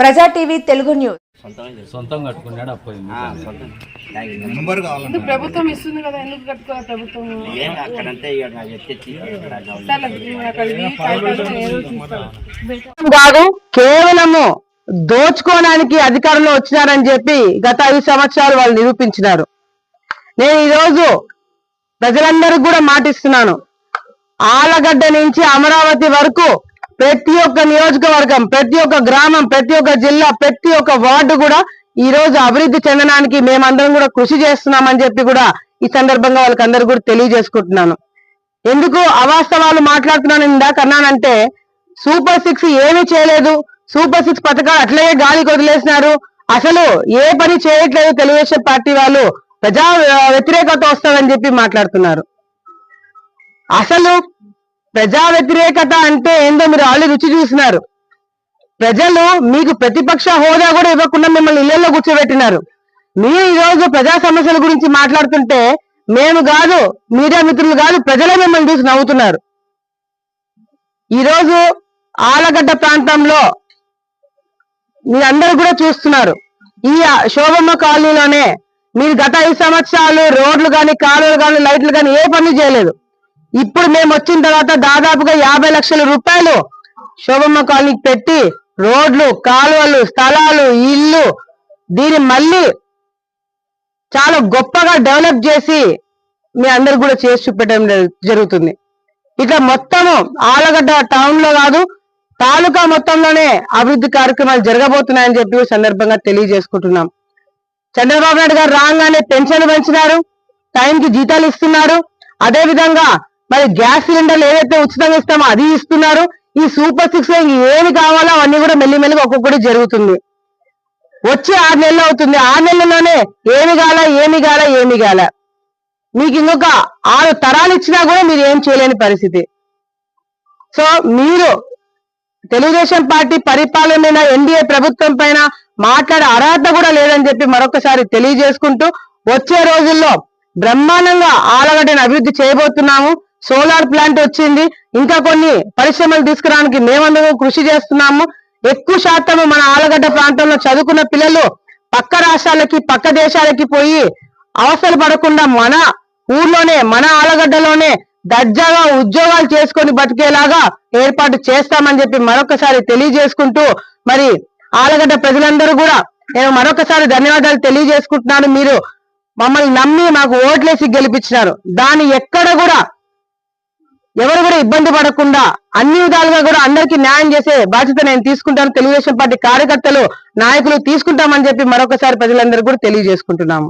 ప్రజా TV Telugu news. సొంతం కట్టుకున్నాడు ప్రభుత్వం ఇస్తుంది కదా, ఎందుకు కట్టుకోవాలి ప్రభుత్వం? కాదు, కేవలము దోచుకోవడానికి అధికారంలో వచ్చినారని చెప్పి గత 5 సంవత్సరాలు వాళ్ళు నిరూపించినారు. నేను ఈరోజు ప్రజలందరికీ కూడా మాటిస్తున్నాను, ఆలగడ్డ నుంచి అమరావతి వరకు ప్రతి ఒక్క నియోజకవర్గం, ప్రతి ఒక్క గ్రామం, ప్రతి ఒక్క జిల్లా, ప్రతి ఒక్క వార్డు కూడా ఈ రోజు అభివృద్ధి చెందడానికి మేమందరం కూడా కృషి చేస్తున్నామని చెప్పి కూడా ఈ సందర్భంగా వాళ్ళకి అందరూ కూడా తెలియజేసుకుంటున్నాను. ఎందుకు అవాస్తవాలు మాట్లాడుతున్నాను ఇందాకన్నానంటే, సూపర్ 6 ఏమీ చేయలేదు, సూపర్ 6 పథకాలు అట్లే గాలికి వదిలేసినారు, అసలు ఏ పని చేయట్లేదు తెలుగుదేశం పార్టీ వాళ్ళు, ప్రజా వ్యతిరేకత వస్తుందని చెప్పి మాట్లాడుతున్నారు. అసలు ప్రజా వ్యతిరేకత అంటే ఏందో మీరు ఆల్రెడీ రుచి చూసినారు. ప్రజలు మీకు ప్రతిపక్ష హోదా కూడా ఇవ్వకుండా మిమ్మల్ని ఇళ్లలో కూర్చోబెట్టినారు. మీరు ఈరోజు ప్రజా సమస్యల గురించి మాట్లాడుతుంటే మేము కాదు, మీడియా మిత్రులు కాదు, ప్రజలే మిమ్మల్ని చూసి నవ్వుతున్నారు. ఈరోజు ఆలగడ్డ ప్రాంతంలో మీరందరూ కూడా చూస్తున్నారు, ఈ శోభమ్మ కాలనీలోనే మీరు గత 5 సంవత్సరాలు రోడ్లు కానీ, కాలువలు కానీ, లైట్లు కానీ ఏ పనులు చేయలేదు. ఇప్పుడు మేము వచ్చిన తర్వాత దాదాపుగా 50 లక్షల రూపాయలు శోభమ్మ కాలనీకి పెట్టి రోడ్లు, కాలువలు, స్థలాలు, ఇల్లు దీన్ని మళ్ళీ చాలా గొప్పగా డెవలప్ చేసి మీ అందరు కూడా చేసి చూపెట్టడం జరుగుతుంది. ఇట్లా మొత్తము ఆలగడ్డ టౌన్ లో కాదు, తాలూకా మొత్తంలోనే అభివృద్ధి కార్యక్రమాలు జరగబోతున్నాయని చెప్పి సందర్భంగా తెలియజేసుకుంటున్నాం. చంద్రబాబు నాయుడు గారు రాగానే పెన్షన్లు పెంచినారు, టైంకి జీతాలు ఇస్తున్నారు. అదే విధంగా మరి గ్యాస్ సిలిండర్లు ఏదైతే ఉచితంగా ఇస్తామో అది ఇస్తున్నారు. ఈ సూపర్ 6 ఏమి కావాలో అవన్నీ కూడా మెల్లిమెల్లిగా ఒక్కొక్కటి జరుగుతుంది. వచ్చే 6 నెలలు అవుతుంది, 6 నెలల్లోనే ఏమి గాల మీకు ఇంకొక 6 తరాలు ఇచ్చినా కూడా మీరు ఏం చేయలేని పరిస్థితి. సో మీరు తెలుగుదేశం పార్టీ పరిపాలన మీద, ఎన్డీఏ ప్రభుత్వం పైన మాట్లాడే అర్హత కూడా లేదని చెప్పి మరొకసారి తెలియజేసుకుంటూ, వచ్చే రోజుల్లో బ్రహ్మాండంగా ఆలగడ్డను అభివృద్ధి చేయబోతున్నాము. సోలార్ ప్లాంట్ వచ్చింది, ఇంకా కొన్ని పరిశ్రమలు తీసుకురావడానికి మేమందరం కృషి చేస్తున్నాము. ఎక్కువ శాతము మన ఆలగడ్డ ప్రాంతంలో చదువుకున్న పిల్లలు పక్క రాష్ట్రాలకి, పక్క దేశాలకి పోయి అవసరం పడకుండా మన ఊర్లోనే, మన ఆలగడ్డలోనే దర్జాగా ఉద్యోగాలు చేసుకొని బతికేలాగా ఏర్పాటు చేస్తామని చెప్పి మరొకసారి తెలియజేసుకుంటూ, మరి ఆలగడ్డ ప్రజలందరూ కూడా నేను మరొకసారి ధన్యవాదాలు తెలియజేసుకుంటున్నాను. మీరు మమ్మల్ని నమ్మి మాకు ఓట్లేసి గెలిపించినారు. దాన్ని ఎక్కడ కూడా ఎవరు కూడా ఇబ్బంది పడకుండా అన్ని విధాలుగా కూడా అందరికీ న్యాయం చేసే బాధ్యత నేను తీసుకుంటాను. తెలుగుదేశం పార్టీ కార్యకర్తలు, నాయకులు తీసుకుంటామని చెప్పి మరొకసారి ప్రజలందరూ కూడా తెలియజేసుకుంటున్నాము.